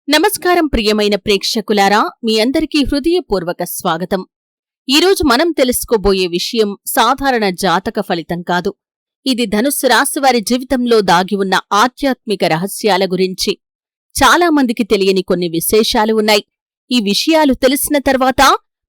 నమస్కారం ప్రియమైన ప్రేక్షకులారా, మీ అందరికీ హృదయపూర్వక స్వాగతం. ఈరోజు మనం తెలుసుకోబోయే విషయం సాధారణ జాతక ఫలితం కాదు. ఇది ధనుస్సు రాశివారి జీవితంలో దాగి ఉన్న ఆధ్యాత్మిక రహస్యాల గురించి. చాలా మందికి తెలియని కొన్ని విశేషాలు ఉన్నాయి. ఈ విషయాలు తెలిసిన తర్వాత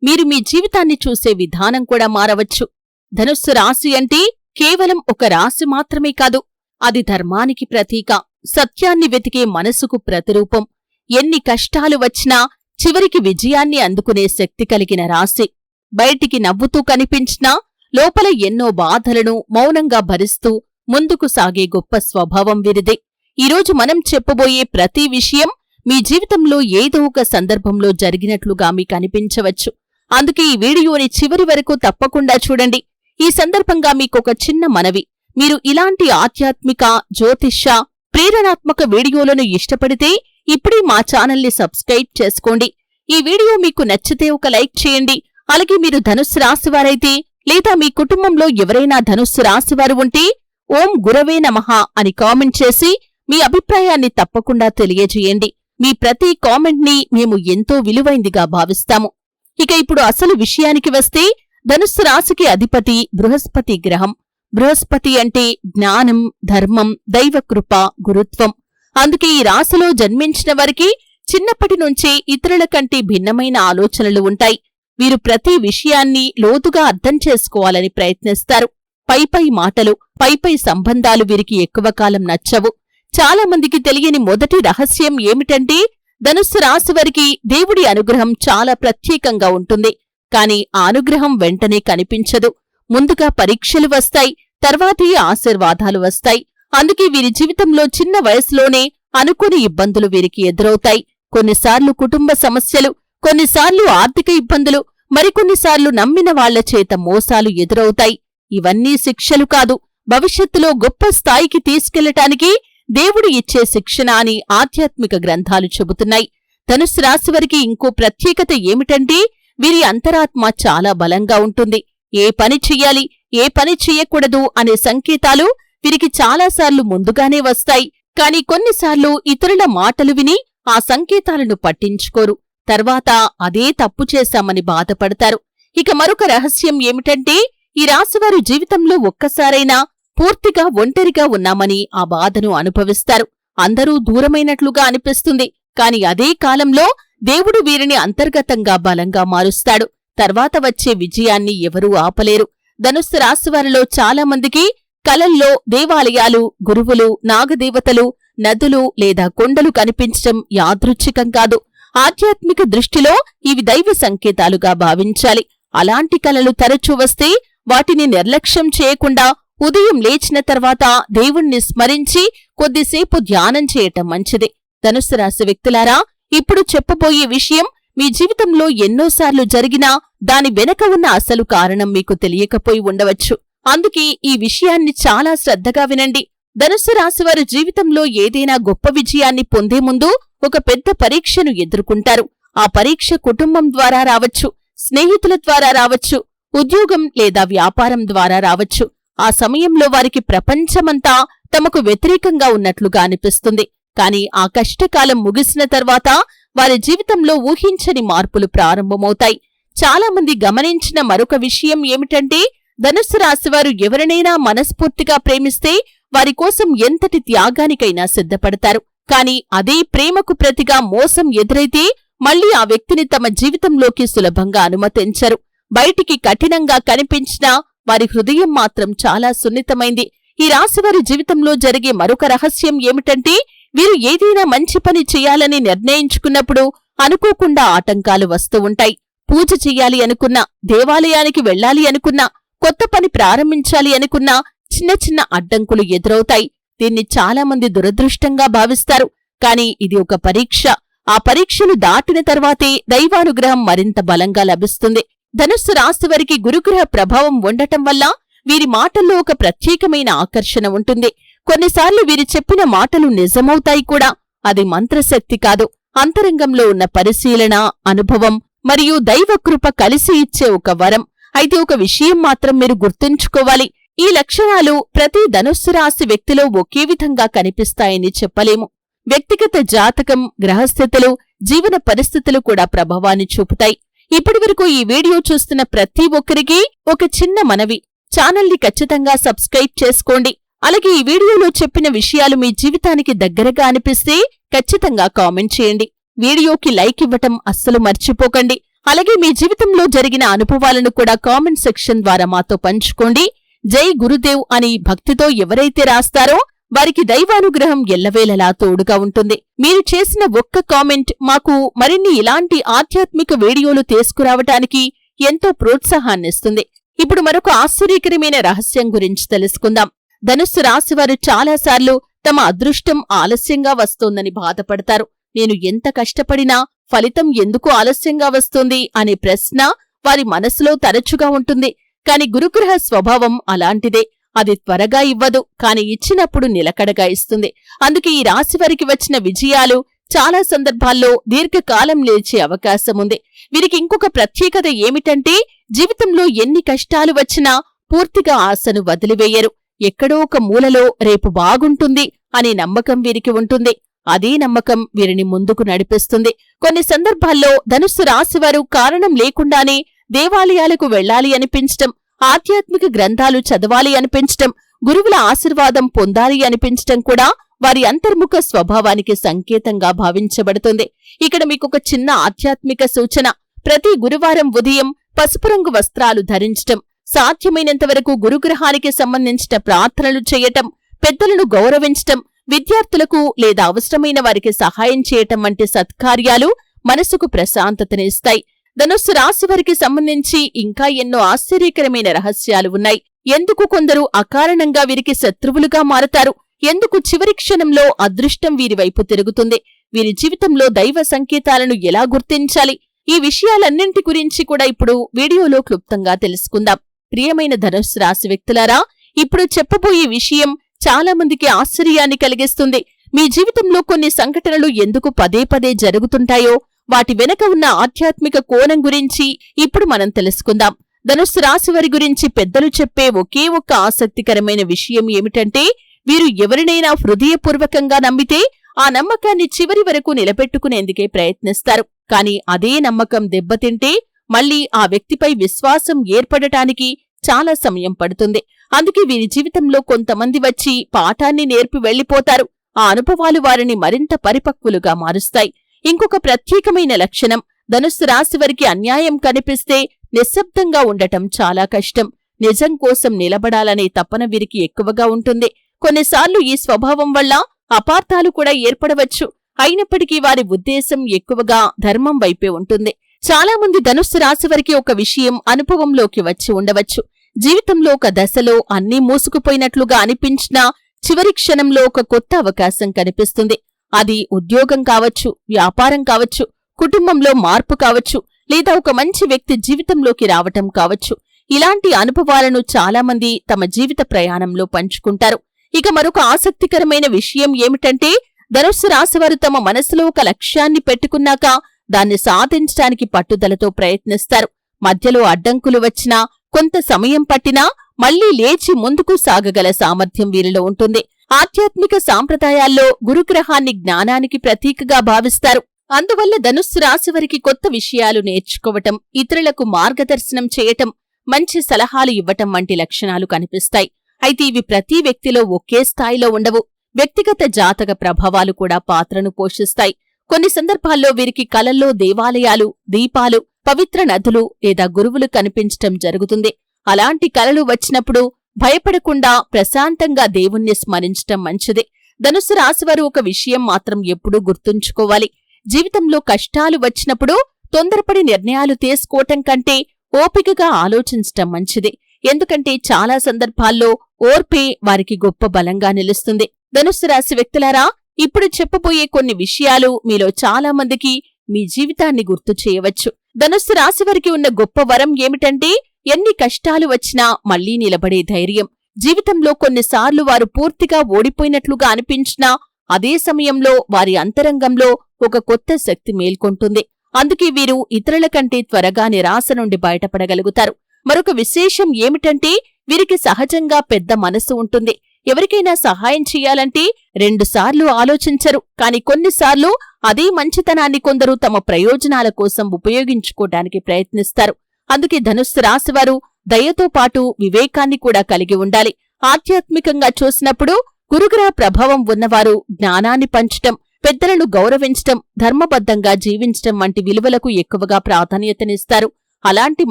మీరు మీ జీవితాన్ని చూసే విధానం కూడా మారవచ్చు. ధనుస్సు రాశి అంటే కేవలం ఒక రాశి మాత్రమే కాదు, అది ధర్మానికి ప్రతీక, సత్యాన్ని వెతికే మనసుకు ప్రతిరూపం. ఎన్ని కష్టాలు వచ్చినా చివరికి విజయాన్ని అందుకునే శక్తి కలిగిన రాశి. బయటికి నవ్వుతూ కనిపించినా లోపల ఎన్నో బాధలను మౌనంగా భరిస్తూ ముందుకు సాగే గొప్ప స్వభావం వీరిదే. ఈరోజు మనం చెప్పబోయే ప్రతి విషయం మీ జీవితంలో ఏదో ఒక సందర్భంలో జరిగినట్లుగా మీకు అనిపించవచ్చు. అందుకే ఈ వీడియోని చివరి వరకు తప్పకుండా చూడండి. ఈ సందర్భంగా మీకొక చిన్న మనవి. మీరు ఇలాంటి ఆధ్యాత్మిక, జ్యోతిష్య, ప్రేరణాత్మక వీడియోలను ఇష్టపడితే ఇప్పుడే మా ఛానల్ని సబ్స్క్రైబ్ చేసుకోండి. ఈ వీడియో మీకు నచ్చితే ఒక లైక్ చేయండి. అలాగే మీరు ధనుస్సు రాశివారైతే లేదా మీ కుటుంబంలో ఎవరైనా ధనుస్సు రాశివారు ఉంటే ఓం గురవే నమః అని కామెంట్ చేసి మీ అభిప్రాయాన్ని తప్పకుండా తెలియజేయండి. మీ ప్రతి కామెంట్ని మేము ఎంతో విలువైందిగా భావిస్తాము. ఇక ఇప్పుడు అసలు విషయానికి వస్తే, ధనుస్సు రాశికి అధిపతి బృహస్పతి గ్రహం. బృహస్పతి అంటే జ్ఞానం, ధర్మం, దైవకృప, గురుత్వం. అందుకే ఈ రాశిలో జన్మించిన వారికి చిన్నప్పటి నుంచే ఇతరుల కంటే భిన్నమైన ఆలోచనలు ఉంటాయి. వీరు ప్రతి విషయాన్ని లోతుగా అర్థం చేసుకోవాలని ప్రయత్నిస్తారు. పైపై మాటలు, పైపై సంబంధాలు వీరికి ఎక్కువ కాలం నచ్చవు. చాలా మందికి తెలియని మొదటి రహస్యం ఏమిటంటే, ధనుస్సు రాశివారికి దేవుడి అనుగ్రహం చాలా ప్రత్యేకంగా ఉంటుంది. కాని ఆ అనుగ్రహం వెంటనే కనిపించదు. ముందుగా పరీక్షలు వస్తాయి, తర్వాతే ఆశీర్వాదాలు వస్తాయి. అందుకే వీరి జీవితంలో చిన్న వయసులోనే అనుకోని ఇబ్బందులు వీరికి ఎదురవుతాయి. కొన్నిసార్లు కుటుంబ సమస్యలు, కొన్నిసార్లు ఆర్థిక ఇబ్బందులు, మరికొన్నిసార్లు నమ్మిన వాళ్ల చేత మోసాలు ఎదురవుతాయి. ఇవన్నీ శిక్షలు కాదు, భవిష్యత్తులో గొప్ప స్థాయికి తీసుకెళ్లటానికి దేవుడు ఇచ్చే శిక్షణ అని ఆధ్యాత్మిక గ్రంథాలు చెబుతున్నాయి. ధనుస్సు రాశివారికి ఇంకో ప్రత్యేకత ఏమిటంటే, వీరి అంతరాత్మ చాలా బలంగా ఉంటుంది. ఏ పని చెయ్యాలి, ఏ పని చెయ్యకూడదు అనే సంకేతాలు వీరికి చాలాసార్లు ముందుగానే వస్తాయి. కాని కొన్నిసార్లు ఇతరుల మాటలు విని ఆ సంకేతాలను పట్టించుకోరు. తర్వాత అదే తప్పు చేశామని బాధపడతారు. ఇక మరొక రహస్యం ఏమిటంటే, ఈ రాశివారు జీవితంలో ఒక్కసారైనా పూర్తిగా ఒంటరిగా ఉన్నామని ఆ బాధను అనుభవిస్తారు. అందరూ దూరమైనట్లుగా అనిపిస్తుంది. కాని అదే కాలంలో దేవుడు వీరిని అంతర్గతంగా బలంగా మారుస్తాడు. తర్వాత వచ్చే విజయాన్ని ఎవరూ ఆపలేరు. ధనుస్సు రాశివారిలో చాలా మందికి కలల్లో దేవాలయాలు, గురువులు, నాగదేవతలు, నదులు లేదా కొండలు కనిపించడం యాదృచ్ఛికం కాదు. ఆధ్యాత్మిక దృష్టిలో ఇవి దైవ సంకేతాలుగా భావించాలి. అలాంటి కలలు తరచూ వస్తే వాటిని నిర్లక్ష్యం చేయకుండా ఉదయం లేచిన తర్వాత దేవుణ్ణి స్మరించి కొద్దిసేపు ధ్యానం చేయటం మంచిది. ధనుస్సు రాశి వ్యక్తులారా, ఇప్పుడు చెప్పబోయే విషయం మీ జీవితంలో ఎన్నోసార్లు జరిగినా దాని వెనక ఉన్న అసలు కారణం మీకు తెలియకపోయి ఉండవచ్చు. అందుకే ఈ విషయాన్ని చాలా శ్రద్ధగా వినండి. ధనుస్సు రాశివారు జీవితంలో ఏదైనా గొప్ప విజయాన్ని పొందే ముందు ఒక పెద్ద పరీక్షను ఎదుర్కొంటారు. ఆ పరీక్ష కుటుంబం ద్వారా రావచ్చు, స్నేహితుల ద్వారా రావచ్చు, ఉద్యోగం లేదా వ్యాపారం ద్వారా రావచ్చు. ఆ సమయంలో వారికి ప్రపంచమంతా తమకు వ్యతిరేకంగా ఉన్నట్లుగా అనిపిస్తుంది. కాని ఆ కష్టకాలం ముగిసిన తర్వాత వారి జీవితంలో ఊహించని మార్పులు ప్రారంభమవుతాయి. చాలామంది గమనించిన మరొక విషయం ఏమిటంటే, ధనుస్సు రాశివారు ఎవరినైనా మనస్ఫూర్తిగా ప్రేమిస్తే వారి కోసం ఎంతటి త్యాగానికైనా సిద్ధపడతారు. కాని అదే ప్రేమకు ప్రతిగా మోసం ఎదురైతే మళ్లీ ఆ వ్యక్తిని తమ జీవితంలోకి సులభంగా అనుమతించరు. బయటికి కఠినంగా కనిపించినా వారి హృదయం మాత్రం చాలా సున్నితమైంది. ఈ రాశివారి జీవితంలో జరిగే మరొక రహస్యం ఏమిటంటే, వీరు ఏదైనా మంచి పని చెయ్యాలని నిర్ణయించుకున్నప్పుడు అనుకోకుండా ఆటంకాలు వస్తూ ఉంటాయి. పూజ చెయ్యాలి అనుకున్నా, దేవాలయానికి వెళ్లాలి అనుకున్నా, కొత్త పని ప్రారంభించాలి అనుకున్నా చిన్న చిన్న అడ్డంకులు ఎదురవుతాయి. దీన్ని చాలామంది దురదృష్టంగా భావిస్తారు. కాని ఇది ఒక పరీక్ష. ఆ పరీక్షను దాటిన తర్వాతే దైవానుగ్రహం మరింత బలంగా లభిస్తుంది. ధనుస్సు రాశివారికి గురుగ్రహ ప్రభావం ఉండటం వల్ల వీరి మాటల్లో ఒక ప్రత్యేకమైన ఆకర్షణ ఉంటుంది. కొన్నిసార్లు వీరు చెప్పిన మాటలు నిజమవుతాయి కూడా. అది మంత్రశక్తి కాదు, అంతరంగంలో ఉన్న పరిశీలన, అనుభవం మరియు దైవకృప కలిసి ఇచ్చే ఒక వరం. అయితే ఒక విషయం మాత్రం మీరు గుర్తుంచుకోవాలి. ఈ లక్షణాలు ప్రతి ధనుస్సు రాశి వ్యక్తిలో ఒకే విధంగా కనిపిస్తాయని చెప్పలేము. వ్యక్తిగత జాతకం, గ్రహస్థితులు, జీవన పరిస్థితులు కూడా ప్రభావాన్ని చూపుతాయి. ఇప్పటివరకు ఈ వీడియో చూస్తున్న ప్రతి ఒక్కరికి ఒక చిన్న మనవి, ఛానల్ని ఖచ్చితంగా సబ్స్క్రైబ్ చేసుకోండి. అలాగే ఈ వీడియోలో చెప్పిన విషయాలు మీ జీవితానికి దగ్గరగా అనిపిస్తే ఖచ్చితంగా కామెంట్ చేయండి. వీడియోకి లైక్ ఇవ్వటం అస్సలు మర్చిపోకండి. అలాగే మీ జీవితంలో జరిగిన అనుభవాలను కూడా కామెంట్ సెక్షన్ ద్వారా మాతో పంచుకోండి. జై గురుదేవ్ అని భక్తితో ఎవరైతే రాస్తారో వారికి దైవానుగ్రహం ఎల్లవేళలా తోడుగా ఉంటుంది. మీరు చేసిన ఒక్క కామెంట్ మాకు మరిన్ని ఇలాంటి ఆధ్యాత్మిక వీడియోలు తీసుకురావటానికి ఎంతో ప్రోత్సాహాన్నిస్తుంది. ఇప్పుడు మరొక ఆశ్చర్యకరమైన రహస్యం గురించి తెలుసుకుందాం. ధనుస్సు రాశివారు చాలాసార్లు తమ అదృష్టం ఆలస్యంగా వస్తోందని బాధపడతారు. నేను ఎంత కష్టపడినా ఫలితం ఎందుకు ఆలస్యంగా వస్తుంది అనే ప్రశ్న వారి మనసులో తరచుగా ఉంటుంది. కాని గురుగ్రహ స్వభావం అలాంటిదే. అది త్వరగా ఇవ్వదు, కాని ఇచ్చినప్పుడు నిలకడగా ఇస్తుంది. అందుకే ఈ రాశివారికి వచ్చిన విజయాలు చాలా సందర్భాల్లో దీర్ఘకాలం నిలిచే అవకాశముంది. వీరికి ఇంకొక ప్రత్యేకత ఏమిటంటే జీవితంలో ఎన్ని కష్టాలు వచ్చినా పూర్తిగా ఆశను వదిలివేయరు. ఎక్కడో ఒక మూలలో రేపు బాగుంటుంది అనే నమ్మకం వీరికి ఉంటుంది. అదే నమ్మకం వీరిని ముందుకు నడిపిస్తుంది. కొన్ని సందర్భాల్లో ధనుస్సు రాశివారు కారణం లేకుండానే దేవాలయాలకు వెళ్లాలి అనిపించటం, ఆధ్యాత్మిక గ్రంథాలు చదవాలి అనిపించటం, గురువుల ఆశీర్వాదం పొందాలి అనిపించటం కూడా వారి అంతర్ముఖ స్వభావానికి సంకేతంగా భావించబడుతుంది. ఇక్కడ మీకొక చిన్న ఆధ్యాత్మిక సూచన. ప్రతి గురువారం ఉదయం పసుపు రంగు వస్త్రాలు ధరించటం, సాధ్యమైనంతవరకు గురుగ్రహానికి సంబంధించిన ప్రార్థనలు చేయటం, పెద్దలను గౌరవించటం, విద్యార్థులకు లేదా అవసరమైన వారికి సహాయం చేయటం వంటి సత్కార్యాలు మనసుకు ప్రశాంతతనిస్తాయి. ధనుస్సు రాశివారికి సంబంధించి ఇంకా ఎన్నో ఆశ్చర్యకరమైన రహస్యాలు ఉన్నాయి. ఎందుకు కొందరు అకారణంగా వీరికి శత్రువులుగా మారతారు, ఎందుకు చివరి క్షణంలో అదృష్టం వీరి వైపు తిరుగుతుంది, వీరి జీవితంలో దైవ సంకేతాలను ఎలా గుర్తించాలి, ఈ విషయాలన్నింటి గురించి కూడా ఇప్పుడు వీడియోలో క్లుప్తంగా తెలుసుకుందాం. ప్రియమైన ధనుస్సు రాశి వ్యక్తులారా, ఇప్పుడు చెప్పబోయే విషయం చాలా మందికి ఆశ్చర్యాన్ని కలిగిస్తుంది. మీ జీవితంలో కొన్ని సంఘటనలు ఎందుకు పదే పదే జరుగుతుంటాయో వాటి వెనక ఉన్న ఆధ్యాత్మిక కోణం గురించి ఇప్పుడు మనం తెలుసుకుందాం. ధనుస్సు రాశివారి గురించి పెద్దలు చెప్పే ఒకే ఒక్క ఆసక్తికరమైన విషయం ఏమిటంటే వీరు ఎవరినైనా హృదయపూర్వకంగా నమ్మితే ఆ నమ్మకాన్ని చివరి వరకు నిలబెట్టుకునేందుకే ప్రయత్నిస్తారు. కాని అదే నమ్మకం దెబ్బతింటే మళ్లీ ఆ వ్యక్తిపై విశ్వాసం ఏర్పడటానికి చాలా సమయం పడుతుంది. అందుకే వీరి జీవితంలో కొంతమంది వచ్చి పాఠాన్ని నేర్పి వెళ్లిపోతారు. ఆ అనుభవాలు వారిని మరింత పరిపక్వులుగా మారుస్తాయి. ఇంకొక ప్రత్యేకమైన లక్షణం, ధనుస్సు రాశివారికి అన్యాయం కనిపిస్తే నిశ్శబ్దంగా ఉండటం చాలా కష్టం. నిజం కోసం నిలబడాలనే తపన వీరికి ఎక్కువగా ఉంటుంది. కొన్నిసార్లు ఈ స్వభావం వల్ల అపార్థాలు కూడా ఏర్పడవచ్చు. అయినప్పటికీ వారి ఉద్దేశం ఎక్కువగా ధర్మం వైపే ఉంటుంది. చాలా మంది ధనుస్సు రాశివారికి ఒక విషయం అనుభవంలోకి వచ్చి ఉండవచ్చు. జీవితంలో ఒక దశలో అన్నీ మూసుకుపోయినట్లుగా అనిపించినా చివరి క్షణంలో ఒక కొత్త అవకాశం కనిపిస్తుంది. అది ఉద్యోగం కావచ్చు, వ్యాపారం కావచ్చు, కుటుంబంలో మార్పు కావచ్చు, లేదా ఒక మంచి వ్యక్తి జీవితంలోకి రావటం కావచ్చు. ఇలాంటి అనుభవాలను చాలామంది తమ జీవిత ప్రయాణంలో పంచుకుంటారు. ఇక మరొక ఆసక్తికరమైన విషయం ఏమిటంటే ధనుస్సు రాశివారు తమ మనసులో ఒక లక్ష్యాన్ని పెట్టుకున్నాక దాన్ని సాధించడానికి పట్టుదలతో ప్రయత్నిస్తారు. మధ్యలో అడ్డంకులు వచ్చినా, కొంత సమయం పట్టినా మళ్లీ లేచి ముందుకు సాగగల సామర్థ్యం వీరిలో ఉంటుంది. ఆధ్యాత్మిక సాంప్రదాయాల్లో గురుగ్రహాన్ని జ్ఞానానికి ప్రతీకగా భావిస్తారు. అందువల్ల ధనుస్సు రాశివారికి కొత్త విషయాలు నేర్చుకోవటం, ఇతరులకు మార్గదర్శనం చేయటం, మంచి సలహాలు ఇవ్వటం వంటి లక్షణాలు కనిపిస్తాయి. అయితే ఇవి ప్రతి వ్యక్తిలో ఒకే స్థాయిలో ఉండవు. వ్యక్తిగత జాతక ప్రభావాలు కూడా పాత్రను పోషిస్తాయి. కొన్ని సందర్భాల్లో వీరికి కలల్లో దేవాలయాలు, దీపాలు, పవిత్ర నదులు లేదా గురువులు కనిపించటం జరుగుతుంది. అలాంటి కలలు వచ్చినప్పుడు భయపడకుండా ప్రశాంతంగా దేవుణ్ణి స్మరించటం మంచిది. ధనుస్సు రాశివారు ఒక విషయం మాత్రం ఎప్పుడూ గుర్తుంచుకోవాలి. జీవితంలో కష్టాలు వచ్చినప్పుడు తొందరపడి నిర్ణయాలు తీసుకోవటం కంటే ఓపికగా ఆలోచించటం మంచిది. ఎందుకంటే చాలా సందర్భాల్లో ఓర్పే వారికి గొప్ప బలంగా నిలుస్తుంది. ధనుస్సు రాశి వ్యక్తులారా, ఇప్పుడు చెప్పబోయే కొన్ని విషయాలు మీలో చాలా మందికి మీ జీవితాన్ని గుర్తు చేయవచ్చు. ధనుస్సు రాశివారికి ఉన్న గొప్ప వరం ఏమిటంటే ఎన్ని కష్టాలు వచ్చినా మళ్లీ నిలబడే ధైర్యం. జీవితంలో కొన్నిసార్లు వారు పూర్తిగా ఓడిపోయినట్లుగా అనిపించినా అదే సమయంలో వారి అంతరంగంలో ఒక కొత్త శక్తి మేల్కొంటుంది. అందుకే వీరు ఇతరుల కంటే త్వరగా నిరాశ నుండి బయటపడగలుగుతారు. మరొక విశేషం ఏమిటంటే వీరికి సహజంగా పెద్ద మనసు ఉంటుంది. ఎవరికైనా సహాయం చెయ్యాలంటే 2 సార్లు ఆలోచించరు, కాని కొన్నిసార్లు అదే మంచితనాన్ని కొందరు తమ ప్రయోజనాల కోసం ఉపయోగించుకోవడానికి ప్రయత్నిస్తారు. అందుకే ధనుస్సు రాశివారు దయతో పాటు వివేకాన్ని కూడా కలిగి ఉండాలి. ఆధ్యాత్మికంగా చూసినప్పుడు గురుగ్రహ ప్రభావం ఉన్నవారు జ్ఞానాన్ని పంచటం, పెద్దలను గౌరవించటం, ధర్మబద్ధంగా జీవించటం వంటి విలువలకు ఎక్కువగా ప్రాధాన్యతనిస్తారు. అలాంటి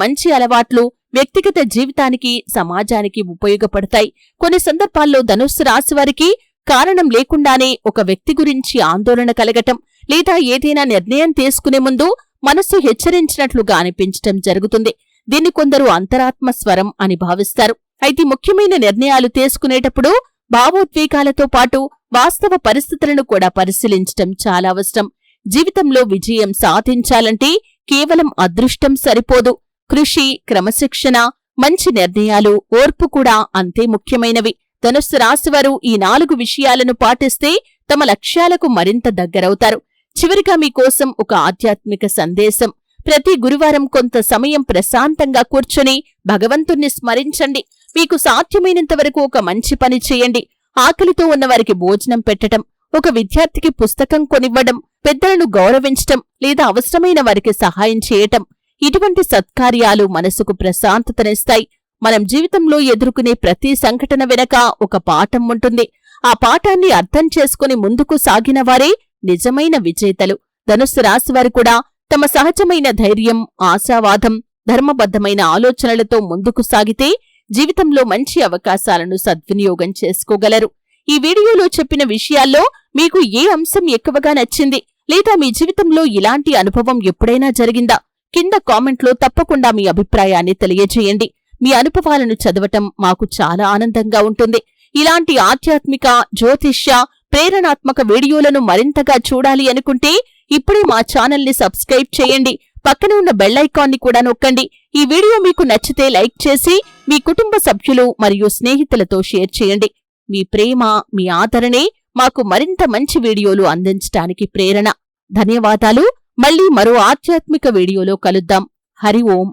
మంచి అలవాట్లు వ్యక్తిగత జీవితానికి, సమాజానికి ఉపయోగపడతాయి. కొన్ని సందర్భాల్లో ధనుస్సు రాశివారికి కారణం లేకుండానే ఒక వ్యక్తి గురించి ఆందోళన కలగటం లేదా ఏదైనా నిర్ణయం తీసుకునే ముందు మనస్సు హెచ్చరించినట్లుగా అనిపించటం జరుగుతుంది. దీన్ని కొందరు అంతరాత్మ స్వరం అని భావిస్తారు. అయితే ముఖ్యమైన నిర్ణయాలు తీసుకునేటప్పుడు భావోద్వేగాలతో పాటు వాస్తవ పరిస్థితులను కూడా పరిశీలించటం చాలా అవసరం. జీవితంలో విజయం సాధించాలంటే కేవలం అదృష్టం సరిపోదు. కృషి, క్రమశిక్షణ, మంచి నిర్ణయాలు, ఓర్పు కూడా అంతే ముఖ్యమైనవి. ధనుస్సు రాశివారు ఈ 4 విషయాలను పాటిస్తే తమ లక్ష్యాలకు మరింత దగ్గరవుతారు. చివరిగా మీకోసం ఒక ఆధ్యాత్మిక సందేశం. ప్రతి గురువారం కొంత సమయం ప్రశాంతంగా కూర్చొని భగవంతుణ్ణి స్మరించండి. మీకు సాధ్యమైనంత వరకు ఒక మంచి పని చేయండి. ఆకలితో ఉన్నవారికి భోజనం పెట్టటం, ఒక విద్యార్థికి పుస్తకం కొనివ్వడం, పెద్దలను గౌరవించటం లేదా అవసరమైన వారికి సహాయం చేయటం, ఇటువంటి సత్కార్యాలు మనసుకు ప్రశాంతతనిస్తాయి. మనం జీవితంలో ఎదుర్కొనే ప్రతి సంఘటన వెనక ఒక పాఠం ఉంటుంది. ఆ పాఠాన్ని అర్థం చేసుకుని ముందుకు సాగిన వారే నిజమైన విజేతలు. ధనుస్సు రాశివారు కూడా తమ సహజమైన ధైర్యం, ఆశావాదం, ధర్మబద్ధమైన ఆలోచనలతో ముందుకు సాగితే జీవితంలో మంచి అవకాశాలను సద్వినియోగం చేసుకోగలరు. ఈ వీడియోలో చెప్పిన విషయాల్లో మీకు ఏ అంశం ఎక్కువగా నచ్చింది, లేదా మీ జీవితంలో ఇలాంటి అనుభవం ఎప్పుడైనా జరిగిందా? కింద కామెంట్లో తప్పకుండా మీ అభిప్రాయాన్ని తెలియజేయండి. మీ అనుభవాలను చదవటం మాకు చాలా ఆనందంగా ఉంటుంది. ఇలాంటి ఆధ్యాత్మిక, జ్యోతిష్య, ప్రేరణాత్మక వీడియోలను మరింతగా చూడాలి అనుకుంటే ఇప్పుడే మా ఛానల్ని సబ్స్క్రైబ్ చేయండి. పక్కన ఉన్న బెల్ ఐకాన్ని కూడా నొక్కండి. ఈ వీడియో మీకు నచ్చితే లైక్ చేసి మీ కుటుంబ సభ్యులు మరియు స్నేహితులతో షేర్ చేయండి. మీ ప్రేమ, మీ ఆదరణే మాకు మరింత మంచి వీడియోలు అందించడానికి ప్రేరణ. ధన్యవాదాలు. మళ్ళీ మరో ఆధ్యాత్మిక వీడియోలో కలుద్దాం. హరి ఓం.